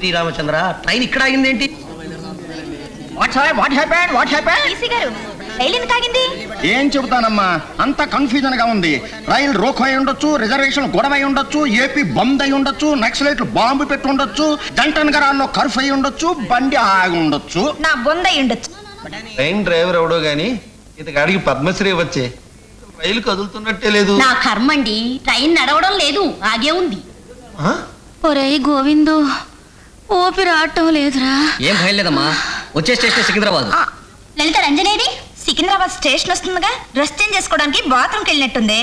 Sriramachandra, train ఇక్కడ ఆగిందేంటి? ఏం చెబుతానమ్మా, అంత కన్ఫ్యూజన్ గా ఉంది. రైలు రోకో అయి ఉండొచ్చు, రిజర్వేషన్ గొడవ అయి ఉండొచ్చు, ఏపీ బంద్ అయి ఉండొచ్చు, నక్సలైట్లు బాంబు పెట్టి ఉండొచ్చు, జంట నగరాల్లో కర్ఫ్ అయి ఉండొచ్చు, బండి ఆగి ఉండొచ్చు, నా బొంద అయి ఉండొచ్చు. ట్రైన్ డ్రైవర్ ఎవడో గాని ఇతగాడికి పద్మశ్రీ వచ్చే. రైలు కదులుతున్నట్టే లేదు. నా కర్మండి, ట్రైన్ నడవడం లేదు, ఆగే ఉంది. ఒరే గోవిందు, ఓపిరి ఆడటం లేదురా. ఏం భయం లేదమ్మా, వచ్చే స్టేషన్ సికింద్రాబాద్. లలిత రంజనేది? సికింద్రాబాద్ స్టేషన్ వస్తుందిగా, డ్రెస్ చేంజ్ చేసుకోవడానికి బాత్రూమ్కి వెళ్ళినట్టుంది.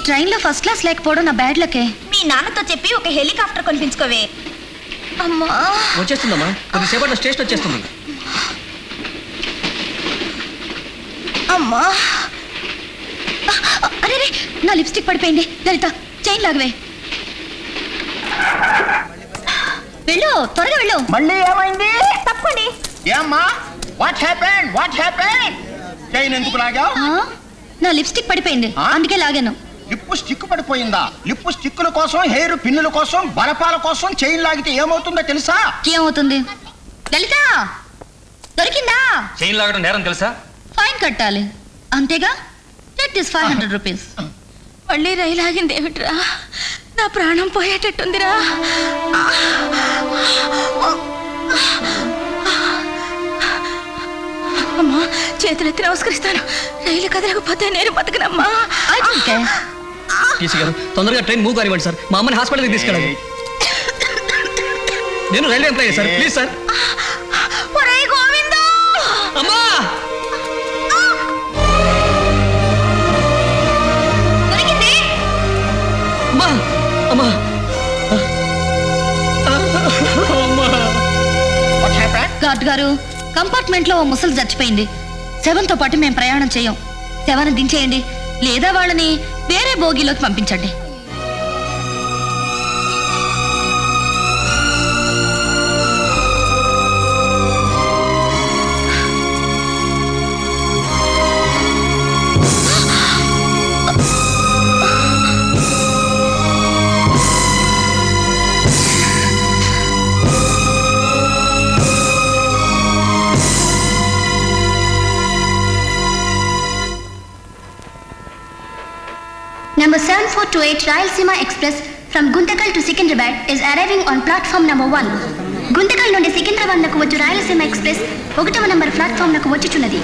ట్రైన్ లో ఫస్ట్ క్లాస్ లేకపోవడం నా బ్యాడ్ లకే. మీ నాన్నతో చెప్పి ఒక హెలికాప్టర్ కొనిపించుకోవే. అమ్మా వచ్చేస్తుందమ్మా, కొద్దిసేపట్లో స్టేషన్ వచ్చేస్తుంది. అమ్మా అరే రే, నా లిప్స్టిక్ పడిపోయింది. లలిత, చైన్ లాగవే. వెళ్ళు, త్వరగా వెళ్ళు. మళ్ళీ ఏమైంది? తప్పండి. ఏమ్మా, వాట్ హ్యాపెండ్? చైన్ ఎందుకు లాగా? నా లిప్స్టిక్ పడిపోయింది, అందుకే లాగాను. లిప్పు స్టిక్ పడిపోయిందా? లిప్పు స్టిక్కుల కోసం, హెయిర్ పిన్నుల కోసం, బలపాల కోసం చైన్ లాగితే ఏమవుతుందో తెలుసా? ఏమవుతుంది? లలిత, దొరికిందా? చైన్ లాగడం నేరం తెలుసా? ఫైన్ కట్టాలి, అంతేగా. That is 500 rupees. మళ్ళీ రైలు ఆగింది ఏమిట్రా? నా ప్రాణం పోయేటట్టుందిరా. అమ్మా, చేతులెత్తి నమస్కరిస్తాను. రైలు కదలకపోతే నేను బతకనమ్మా. టీసీ గారు, తొందరగా ట్రైన్ మూవ్ కానివ్వండి సార్, మా అమ్మని హాస్పిటల్కి తీసుకెళ్ళండి. నేను railway employee sir, please sir. అమ్మా అమ్మా అమ్మా. గార్డ్ గారు, కంపార్ట్మెంట్ లో ఓ ముసలి చచ్చిపోయింది. శవంతో పాటు మేము ప్రయాణం చేయం. శవాన్ని దించేయండి, లేదా వాళ్ళని వేరే బోగిలోకి పంపించండి. Number 7428 Rayalaseema Express from Guntakal to Secunderabad is arriving on platform number 1. Guntakal నుండి సికింద్రాబాద్ నకు వచ్చు రాయలసీమ ఎక్స్ప్రెస్ 1వ నంబర్ ప్లాట్ఫామ్ నకు వచ్చుచున్నది.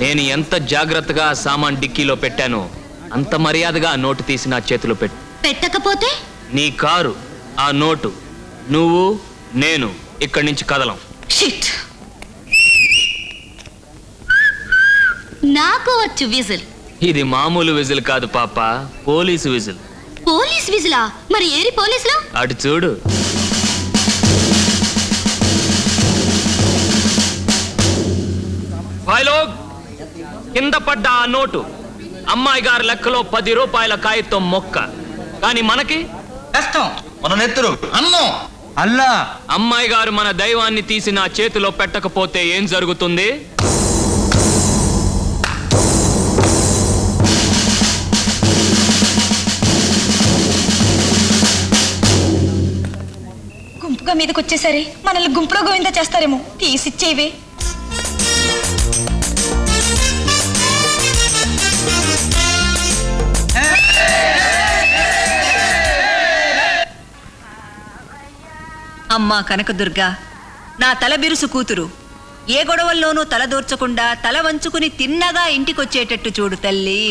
నేను ఎంత జాగ్రత్తగా సామాన్ డిక్కీలో పెట్టానో అంత మర్యాదగా ఆ నోటు తీసి నా చేతిలో పెట్టకపోతే నీ కారు, ఆ నోటు, నువ్వు, నేను ఇక్కడి నుంచి కదలం. షిట్. నాకు వచ్చు విజిల్. ఇది మామూలు విజిల్ కాదు పాప, పోలీసు విజిల్. పోలీస్ విజిలా? మరి ఏరి పోలీసులు? అటు చూడు. కింద పడ్డ ఆ నోటు అమ్మాయి గారి లెక్కలో 10 రూపాయల కాగితం మొక్క. కానీ మనకి కష్టం, మన నెత్తురు అన్నం అల్లా. అమ్మాయి గారు మన దైవాన్ని తీసి నా చేతిలో పెట్టకపోతే ఏం జరుగుతుంది? గుంపుగా మీదకి వచ్చేసరి మనల్ని గుంపులో గోవిందా చేస్తారేమో, తీసిచ్చేవే. అమ్మా కనకదుర్గ, నా తల బిరుసు కూతురు ఏ గొడవల్లోనూ తలదూర్చకుండా తల వంచుకుని తిన్నగా ఇంటికొచ్చేటట్టు చూడు తల్లి.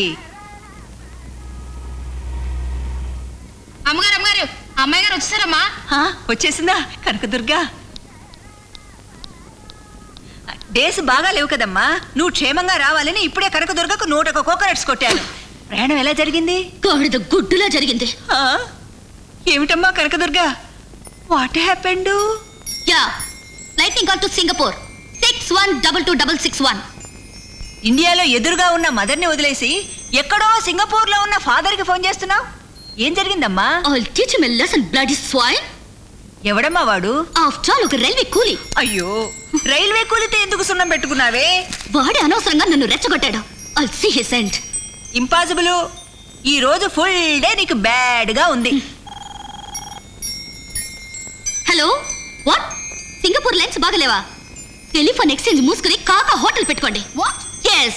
అమ్మగారు అమ్మగారు అమ్మాయి గారు వచ్చేసారమ్మా. వచ్చేసిందా కనకదుర్గా? డేస్ బాగా లేవు కదమ్మా, నువ్వు క్షేమంగా రావాలని ఇప్పుడే కనకదుర్గకు 101 కోకోనట్స్ కొట్టాను. ప్రయాణం ఎలా జరిగింది? గాడిద గుడ్డులా జరిగింది. ఏమిటమ్మా Kanakadurga, what happened? Yeah, flighting call to Singapore 612261. ఇండియాలో ఎదురుగా ఉన్న మదర్ని వదిలేసి ఎక్కడో సింగపూర్ లో ఉన్న ఫాదర్ కి ఫోన్ చేస్తున్నావు. ఏం జరిగిందమ్మా? I'll teach him a lesson, bloody swine. ఎవడమ్మా వాడు? ఆఫ్టర్ ఆల్ ఒక రైల్వే కూలీ. అయ్యో, రైల్వే కూలితే ఎందుకు సున్నం పెట్టుకున్నావే? వాడే అనవసరంగా నన్ను రెచ్చగొట్టాడు. I'll see his end. Impossible. ఈ రోజు ఫుల్ డే నీకు బ్యాడ్ గా ఉంది. Hello, what? సింగపూర్ లైన్స్ బాగలేవా? టెలిఫోన్ ఎక్స్చేంజ్ మూసుకుని కాకా హోటల్ పెట్టుకోండి. వాట్? yes.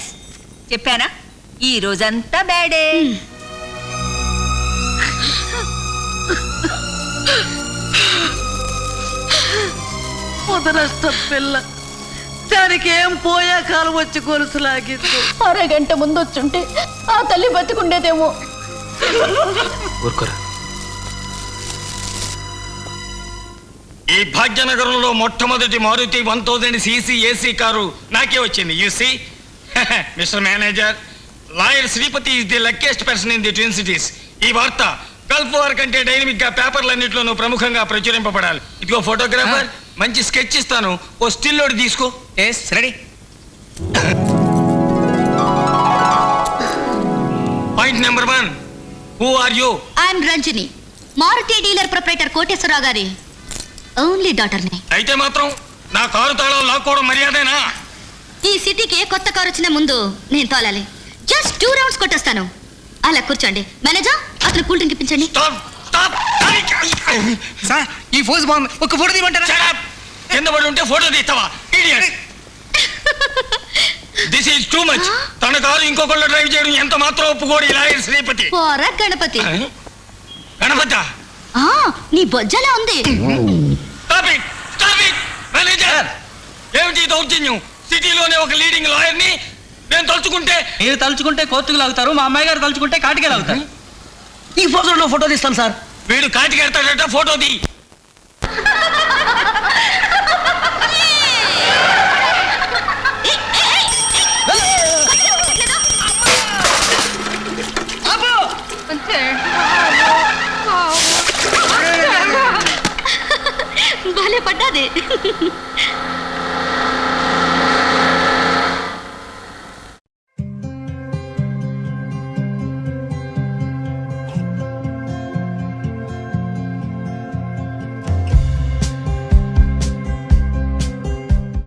చెప్పానా ఈ రోజంతా బ్యాడే. ముదరస్త పిల్ల, దానికి ఏం పోయా కాలం వచ్చి గొలుసు లాగింది. అరగంట ముందు వచ్చుంటే ఆ తల్లి బతుకుండేదేమో. ఊరుకోరా. ఈ భాగ్యనగరంలో మొట్టమొదటి మారుతి 1000 cc ఏసీ కారు నాకే వచ్చింది. You see mister manager, lawyer Sripathi is the luckiest person in the twin cities. ఈ వార్త గల్ఫ్ వార్ కంటే డైనమిక్ గా పేపర్లన్నింటిలోనూ ప్రముఖంగా ప్రచురింపబడాలి. ఇదిగో ఫోటోగ్రాఫర్, మంచి స్కెచ్ ఇస్తాను, ఓ స్టిల్ లోడ్ తీసుకో. Ready. Point number 1, who are you? I'm Ranjani, Maruti dealer proprietor Koteswararao గారి ఓన్లీ డాటర్ని. అయితే మాత్రం నా కారు తాళాలు లాక్కోవడం మర్యాదేనా? ఈ సిటీకి ఏ కొత్త కారు వచ్చిన ముందు నేను తోలాలి. జస్ట్ 2 రౌండ్స్ కొట్టేస్తాను. అలా కూర్చోండి. మేనేజర్, అతను కూల్ డ్రింక్ ఇప్పించండి. Stop stop. సార్, ఈ ఫోజ్ బాంబ్ ఒక ఫోటో తీయమంటారా? Shut up! కింద పడి ఉంటే ఫోటో తీస్తావా? Idiot. This is too much. తన కారు ఇంకొకళ్ళు డ్రైవ్ చేయడం ఎంత మాత్రం ఒప్పుకోడు ఈ లాయర్ శ్రీపతి. పోరా గణపతి. గణపతి నీ బొజ్జలా ఉంది. Stop it, stop it. Manager, ఏమిటి దౌర్జన్యం? సిటీలోనే ఒక లీడింగ్ లాయర్ ని నేను తలుచుకుంటే. మీరు తలుచుకుంటే కోర్టుకు లాగుతారు, మా అమ్మాయి గారు తలుచుకుంటే కాటికే లాగుతారు. ఈ ఫోటోలో ఫోటో తీస్తాను సార్. వీడు కాటికి ఎడతాడట, ఫోటో తీ. భలే పడ్డాది.